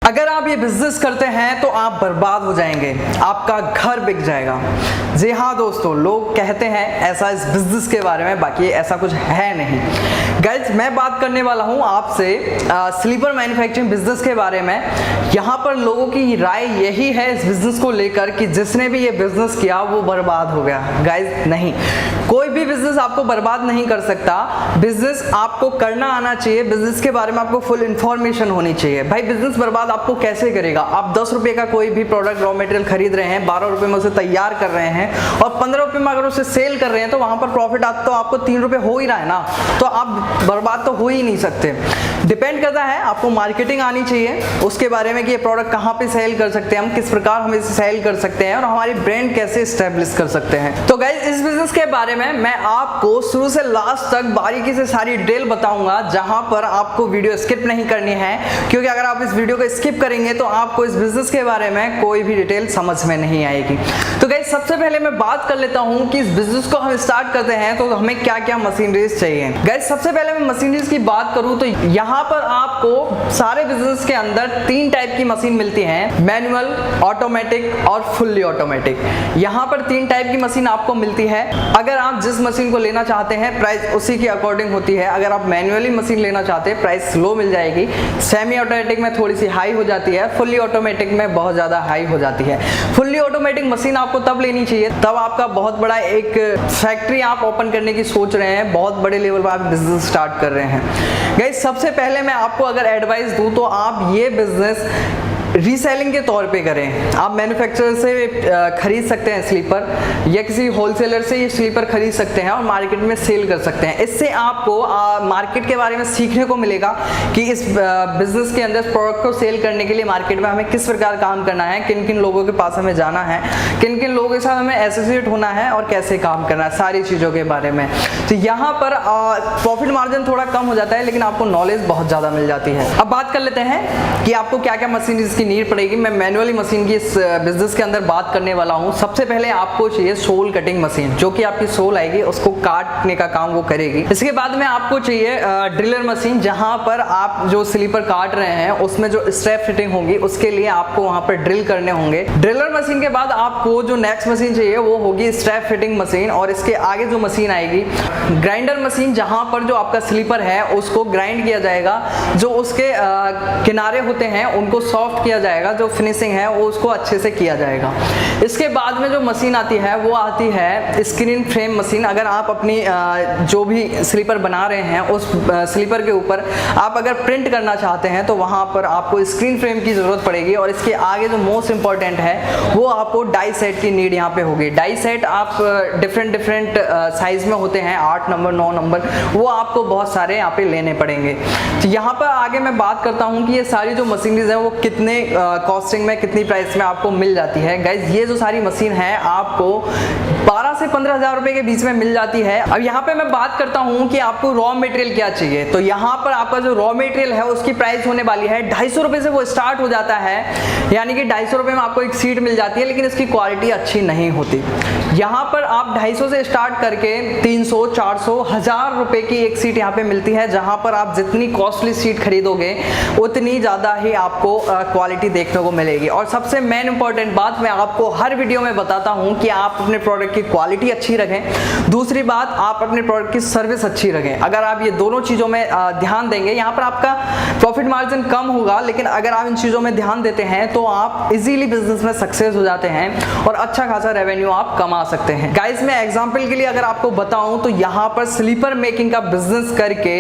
अगर आप ये बिजनेस करते हैं तो आप बर्बाद हो जाएंगे, आपका घर बिक जाएगा। जी हाँ दोस्तों, लोग कहते हैं ऐसा इस बिजनेस के बारे में, बाकी ऐसा कुछ है नहीं। गाइज मैं बात करने वाला हूँ आपसे स्लीपर मैन्युफैक्चरिंग बिजनेस के बारे में। यहाँ पर लोगों की राय यही है इस बिजनेस को लेकर कि जिसने भी ये बिजनेस किया वो बर्बाद हो गया। गाइज नहीं, कोई भी बिजनेस आपको बर्बाद नहीं कर सकता। बिजनेस आपको करना आना चाहिए, बिजनेस के बारे में आपको फुल इंफॉर्मेशन होनी चाहिए। भाई बिजनेस बर्बाद आपको कैसे करेगा? आप 10 रुपए का कोई भी प्रोडक्ट रॉ मटेरियल खरीद रहे हैं, 12 रुपए में उसे तैयार कर रहे हैं और 15 रुपए में अगर उसे सेल कर रहे हैं तो वहां पर प्रॉफिट तो आपको 3 रुपए हो ही रहा है ना, तो आप बर्बाद तो हो ही नहीं सकते। डिपेंड करता है, आपको मार्केटिंग आनी चाहिए उसके बारे में कि ये प्रोडक्ट कहाँ पे सेल कर सकते हैं हम, किस प्रकार हम इसे सेल कर सकते हैं और हमारी ब्रांड कैसे एस्टेब्लिश कर सकते हैं। तो गाइस इस बिजनेस के बारे में मैं आपको शुरू से लास्ट तक बारीकी से सारी डिटेल बताऊंगा, जहां पर आपको वीडियो स्किप नहीं करनी है, क्योंकि अगर आप इस वीडियो को स्किप करेंगे तो आपको इस बिजनेस के बारे में कोई भी डिटेल समझ में नहीं आएगी। तो गाइस सबसे पहले मैं बात कर लेता हूं कि इस बिजनेस को हम स्टार्ट करते हैं तो हमें क्या क्या मशीनरीज चाहिए। गाइस सबसे पहले मैं मशीनरीज की बात करूं तो यहाँ पर आपको सारे बिजनेस के अंदर 3 टाइप की मशीन मिलती हैं, मैनुअल, ऑटोमेटिक और फुल्ली ऑटोमेटिक। यहाँ पर 3 टाइप की मशीन आपको मिलती है। अगर आप जिस मशीन को लेना चाहते हैं प्राइस उसी के अकॉर्डिंग होती है। अगर आप मैनुअली मशीन लेना चाहते हैं प्राइस स्लो मिल जाएगी, सेमी ऑटोमेटिक में थोड़ी सी हाई हो जाती है, फुल्ली ऑटोमेटिक में बहुत ज़्यादा हाई हो जाती है। फुल्ली ऑटोमेटिक मशीन आपको तब लेनी चाहिए तब आपका बहुत बड़ा एक फैक्ट्री आप ओपन करने की सोच रहे हैं, बहुत बड़े लेवल पर आप बिजनेस स्टार्ट कर रहे हैं। गाइस सबसे पहले मैं आपको अगर एडवाइस दूं तो आप ये बिजनेस रीसेलिंग के तौर पे करें। आप मैन्युफैक्चरर से खरीद सकते हैं स्लीपर, या किसी होलसेलर से ये स्लीपर खरीद सकते हैं और मार्केट में सेल कर सकते हैं। इससे आपको मार्केट के बारे में सीखने को मिलेगा कि इस बिजनेस के अंदर प्रोडक्ट को सेल करने के लिए मार्केट में हमें किस प्रकार काम करना है, किन किन लोगों के पास हमें जाना है, किन किन लोगों के साथ हमें एसोसिएट होना है और कैसे काम करना है, सारी चीज़ों के बारे में। तो यहाँ पर प्रॉफिट मार्जिन थोड़ा कम हो जाता है लेकिन आपको नॉलेज बहुत ज़्यादा मिल जाती है। अब बात कर लेते हैं कि आपको क्या क्या मशीन नीड पड़ेगी। मैं मैनुअली मशीन की इस बिजनेस के अंदर बात करने वाला हूं। सबसे पहले आपको चाहिए सोल कटिंग मशीन, जो कि आपकी सोल आएगी उसको काटने का काम वो करेगी। इसके बाद में आपको चाहिए ड्रिलर मशीन, जहां पर आप जो स्लीपर काट रहे हैं उसमें जो स्ट्रैप फिटिंग होगी उसके लिए आपको वहां पर ड्रिल करने होंगे। ड्रिलर मशीन के बाद आपको जो नेक्स्ट मशीन चाहिए वो होगी स्ट्रैप फिटिंग मशीन, और इसके आगे जो मशीन आएगी ग्राइंडर मशीन, जहां पर जो आपका स्लीपर है उसको ग्राइंड किया जाएगा, जो उसके किनारे होते हैं उनको सॉफ्ट किया जाएगा, जो फिनिशिंग है वो उसको अच्छे से किया जाएगा। इसके बाद में जो मशीन आती है वो आती है स्क्रीन फ्रेम मशीन। अगर आप अपनी जो भी स्लीपर बना रहे हैं उस स्लीपर के ऊपर आप अगर प्रिंट करना चाहते हैं तो वहां पर आपको स्क्रीन फ्रेम की जरूरत पड़ेगी। और इसके आगे जो मोस्ट इंपॉर्टेंट है वो आपको डाई सेट की नीड यहाँ पे होगी। डाई सेट आप डिफरेंट साइज में होते हैं, 8 नंबर 9 नंबर, वो आपको बहुत सारे यहाँ पे लेने पड़ेंगे। तो यहाँ पर आगे मैं बात करता हूँ कि ये सारी जो मशीनरीज है वो कितने कॉस्टिंग में, कितनी प्राइस में आपको मिल जाती है। गाइज ये जो सारी मशीन है आपको 12 से 15,000 रुपए के बीच में मिल जाती है। अब यहाँ पे मैं बात करता हूँ कि आपको रॉ मटेरियल क्या चाहिए। तो यहाँ पर आपका जो रॉ मटेरियल है उसकी प्राइस होने वाली है 250 रुपए से वो स्टार्ट हो जाता है, यानी कि 250 रुपए में आपको एक सीट मिल जाती है, लेकिन इसकी क्वालिटी अच्छी नहीं होती। यहाँ पर आप 250 से स्टार्ट करके 300, 400, 1000 रुपए की एक सीट यहाँ पे मिलती है, जहाँ पर आप जितनी कॉस्टली सीट खरीदोगे उतनी ज्यादा ही आपको क्वालिटी देखने को मिलेगी। और सबसे मेन इंपॉर्टेंट बात मैं आपको हर वीडियो में बताता हूं कि आप अपने प्रोडक्ट की क्वालिटी अच्छी रखें। दूसरी बात, आप अपने प्रोडक्ट की सर्विस अच्छी रखें। अगर आप ये दोनों चीजों में ध्यान देंगे, यहाँ पर आपका प्रॉफिट मार्जिन कम होगा, लेकिन अगर आप इन चीजों में ध्यान देते हैं तो आप इजीली बिजनेस में सक्सेस हो जाते हैं और अच्छा खासा रेवेन्यू आप कमा सकते हैं। गाइस मैं एग्जांपल के लिए अगर आपको बताऊं तो यहाँ पर स्लीपर मेकिंग का बिजनेस करके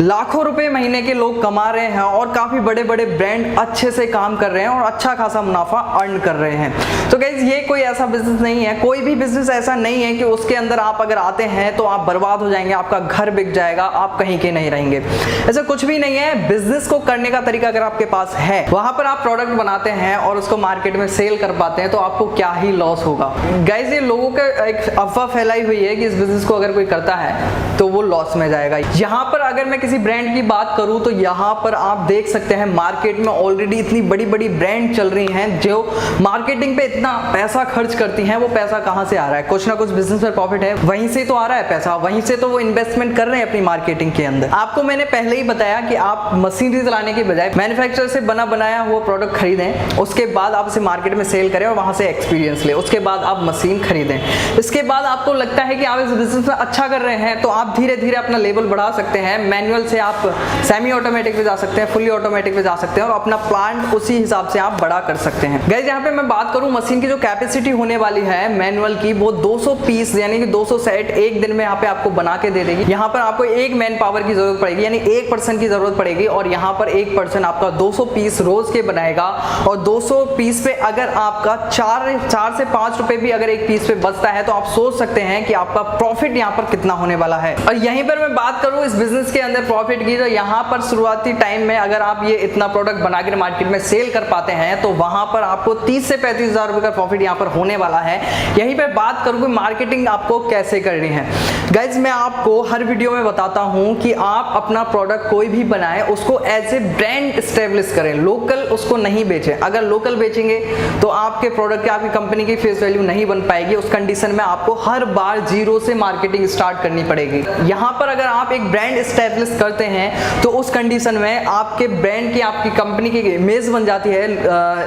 लाखों रुपए महीने के लोग कमा रहे हैं और काफी बड़े बड़े ब्रांड अच्छे से काम कर रहे हैं और अच्छा खासा मुनाफा अर्न कर रहे हैं। तो गाइस ये कोई ऐसा बिजनेस नहीं है, कोई भी बिजनेस ऐसा नहीं है कि उसके अंदर आप अगर आते हैं तो आप बर्बाद हो जाएंगे, आपका घर बिक जाएगा, आप कहीं के नहीं रहेंगे। ऐसा कुछ भी नहीं है। बिजनेस को करने का तरीका अगर आपके पास है, वहां पर आप प्रोडक्ट बनाते हैं और उसको मार्केट में सेल कर पाते हैं, तो आपको क्या ही लॉस होगा। गाइस ये लोगों का एक अफवाह फैलाई हुई है कि इस बिजनेस को अगर कोई करता है तो वो लॉस में जाएगा। यहाँ पर अगर मैं किसी ब्रांड की बात करूं तो यहाँ पर आप देख सकते हैं मार्केट में ऑलरेडी इतनी बड़ी बड़ी ब्रांड चल रही हैं जो मार्केटिंग पे इतना पैसा खर्च करती हैं, वो पैसा कहाँ से आ रहा है? कुछ ना कुछ बिजनेस में प्रॉफिट है, वहीं से तो आ रहा है पैसा, वहीं से तो वो इन्वेस्टमेंट कर रहे हैं अपनी मार्केटिंग के अंदर। आपको मैंने पहले ही बताया कि आप मशीनरी चलाने के बजाय मैन्युफैक्चरर से बना बनाया हुआ प्रोडक्ट खरीदें, उसके बाद आप इसे मार्केट में सेल करें और वहां से एक्सपीरियंस लें, उसके बाद आप मशीन खरीदें। इसके बाद आपको लगता है कि आप इस बिजनेस में अच्छा कर रहे हैं तो आप धीरे धीरे अपना लेवल बढ़ा सकते हैं। मैनुअल से आप सेमी ऑटोमेटिक पे जा सकते हैं, फुली ऑटोमेटिक पे जा सकते हैं और अपना प्लांट उसी हिसाब से आप बड़ा कर सकते हैं। गाइस यहाँ पे मैं बात करूं मशीन की जो कैपेसिटी होने वाली है मैनुअल की, वो 200 पीस यानी कि 200 सेट एक दिन में यहाँ पे आपको बना के दे देगी। यहाँ पर आपको एक मैन पावर की जरूरत पड़ेगी, यानी एक पर्सन की जरूरत पड़ेगी और यहाँ पर एक पर्सन आपका 200 पीस रोज के बनाएगा और 200 पीस पे अगर आपका 4 से 5 रुपए भी अगर एक पीस पे बचता है तो आप सोच सकते हैं कि आपका प्रॉफिट यहाँ पर कितना होने वाला है। और यहीं पर मैं बात करूं इस बिजनेस के अंदर प्रॉफिट की, तो यहाँ पर शुरुआती टाइम में अगर आप ये इतना प्रोडक्ट बना के मार्केट में सेल कर पाते हैं तो वहां पर आपको 30 से 35 हजार रुपए का प्रॉफिट यहाँ पर होने वाला है। यहीं पे बात करूं कि मार्केटिंग आपको कैसे करनी है। गाइज मैं आपको हर वीडियो में बताता हूं कि आप अपना प्रोडक्ट कोई भी बनाएं उसको एज ए ब्रांड एस्टेब्लिश करें, लोकल उसको नहीं बेचें। अगर लोकल बेचेंगे तो आपके प्रोडक्ट की आपकी कंपनी की फेस वैल्यू नहीं बन पाएगी। उस कंडीशन में आपको हर बार जीरो से मार्केटिंग स्टार्ट करनी पड़ेगी। यहाँ पर अगर आप एक ब्रांड एस्टेब्लिश करते हैं तो उस कंडीशन में आपके ब्रांड की आपकी कंपनी की इमेज बन जाती है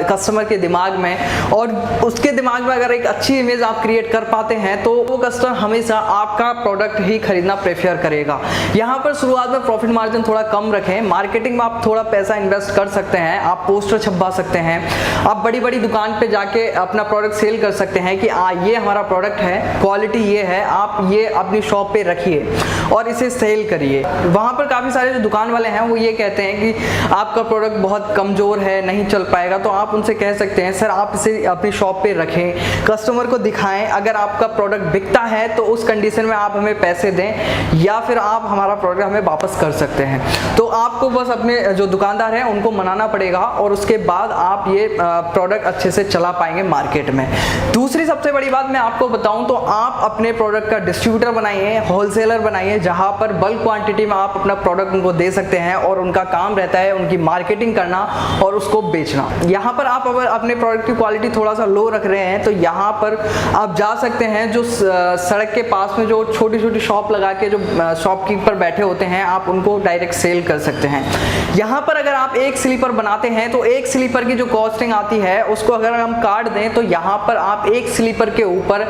कस्टमर के दिमाग में, और उसके दिमाग में अगर एक अच्छी इमेज आप क्रिएट कर पाते हैं तो वो कस्टमर हमेशा आपका प्रोडक्ट ही खरीदना प्रेफर करेगा। यहाँ पर शुरुआत में प्रॉफिट मार्जिन थोड़ा कम रखें, मार्केटिंग में आप थोड़ा पैसा इन्वेस्ट कर सकते हैं, आप पोस्टर छपवा सकते हैं, आप बड़ी बड़ी दुकान पे जाके अपना प्रोडक्ट सेल कर सकते हैं कि ये हमारा प्रोडक्ट है, क्वालिटी ये है, आप ये अपनी शॉप पे रखिए और इसे सेल करिए। वहाँ पर काफ़ी सारे जो दुकान वाले हैं वो ये कहते हैं कि आपका प्रोडक्ट बहुत कमज़ोर है, नहीं चल पाएगा, तो आप उनसे कह सकते हैं सर आप इसे अपनी शॉप पे रखें, कस्टमर को दिखाएं, अगर आपका प्रोडक्ट बिकता है तो उस कंडीशन में आप हमें पैसे दें या फिर आप हमारा प्रोडक्ट हमें वापस कर सकते हैं। तो आपको बस अपने जो दुकानदार हैं उनको मनाना पड़ेगा और उसके बाद आप ये प्रोडक्ट अच्छे से चला पाएंगे मार्केट में। दूसरी सबसे बड़ी बात मैं आपको बताऊं तो आप अपने प्रोडक्ट का डिस्ट्रीब्यूटर बनाइए, होलसेलर बनाइए, जहां पर बल्क क्वांटिटी में आप अपना प्रोडक्ट उनको दे सकते हैं और उनका काम रहता है उनकी मार्केटिंग करना और उसको बेचना। यहाँ पर आप अगर अपने प्रोडक्ट की क्वालिटी थोड़ा सा लो रख रहे हैं तो यहाँ पर आप जा सकते हैं जो सड़क के पास में जो छोटी छोटी शॉप लगा के जो शॉपकीपर बैठे होते हैं आप उनको डायरेक्ट सेल कर सकते हैं। यहाँ पर अगर आप एक स्लीपर बनाते हैं तो एक स्लीपर की जो कॉस्टिंग आती है उसको अगर हम काट दें तो यहाँ पर आप एक स्लीपर के ऊपर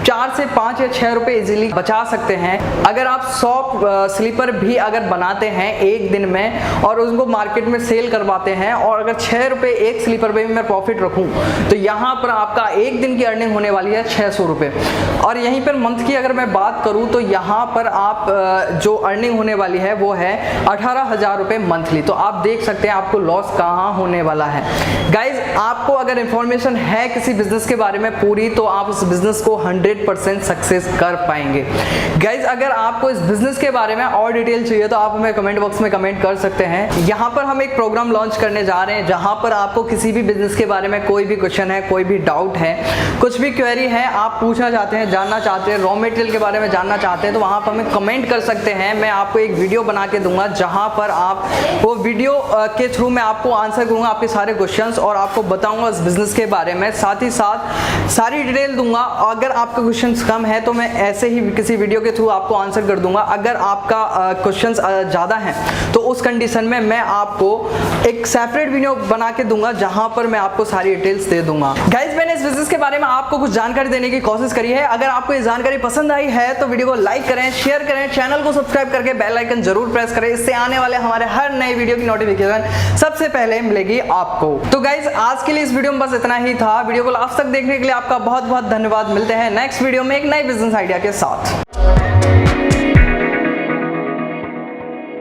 4 से 5 या 6 रुपए इजीली बचा सकते हैं। अगर आप 100 स्लीपर भी अगर बनाते हैं एक दिन में और उसको मार्केट में सेल करवाते हैं और अगर 6 रुपए एक स्लीपर पे भी मैं प्रॉफिट रखूं तो यहाँ पर आपका एक दिन की अर्निंग होने वाली है 600 रुपए। और यहीं पर मंथ की अगर मैं बात करूं तो यहाँ पर आप जो अर्निंग होने वाली है वो है 18,000 रुपए मंथली। तो आप देख सकते हैं आपको लॉस कहाँ होने वाला है। गाइज आपको अगर इंफॉर्मेशन है किसी बिजनेस के बारे में पूरी तो आप उस बिजनेस को 100% सक्सेस कर पाएंगे। गाइज अगर आपको इस बिजनेस के बारे में और डिटेल चाहिए तो आप हमें कमेंट बॉक्स में कमेंट कर सकते हैं। यहाँ पर हम एक प्रोग्राम लॉन्च करने जा रहे हैं जहाँ पर आपको किसी भी बिजनेस के बारे में कोई भी क्वेश्चन है, कोई भी डाउट है, कुछ भी क्वेरी है, आप पूछना चाहते हैं, जानना चाहते हैं, रॉ मटेरियल के बारे में जानना चाहते हैं तो वहाँ पर हमें कमेंट कर सकते हैं। मैं आपको एक वीडियो बना के दूंगा जहाँ पर आप वो वीडियो के थ्रू मैं आपको आंसर करूंगा आपके सारे क्वेश्चंस और आपको बताऊंगा इस बिजनेस के बारे में, साथ ही साथ सारी डिटेल दूंगा। अगर आपके क्वेश्चंस कम है तो मैं ऐसे ही किसी वीडियो के थ्रू आपको आंसर कर दूंगा। अगर आपका क्वेश्चंस ज़्यादा हैं तो उस कंडीशन में मैं आपको एक सेपरेट वीडियो बना के दूंगा जहां पर मैं आपको सारी डिटेल्स दे दूंगा। गाइज मैंने इस बिजनेस के बारे में आपको कुछ जानकारी देने की कोशिश करी है। अगर आपको ये जानकारी पसंद आई है तो वीडियो को लाइक करें, शेयर करें, चैनल को सब्सक्राइब करके बेल आइकन जरूर प्रेस करें। इससे आने वाले हमारे हर नए वीडियो की नोटिफिकेशन सबसे पहले मिलेगी आपको। तो गाइज आज के लिए इस वीडियो में बस इतना ही था। वीडियो को लास्ट तक देखने के लिए आपका बहुत बहुत धन्यवाद। मिलते हैं नेक्स्ट वीडियो में एक नए बिजनेस आइडिया के साथ।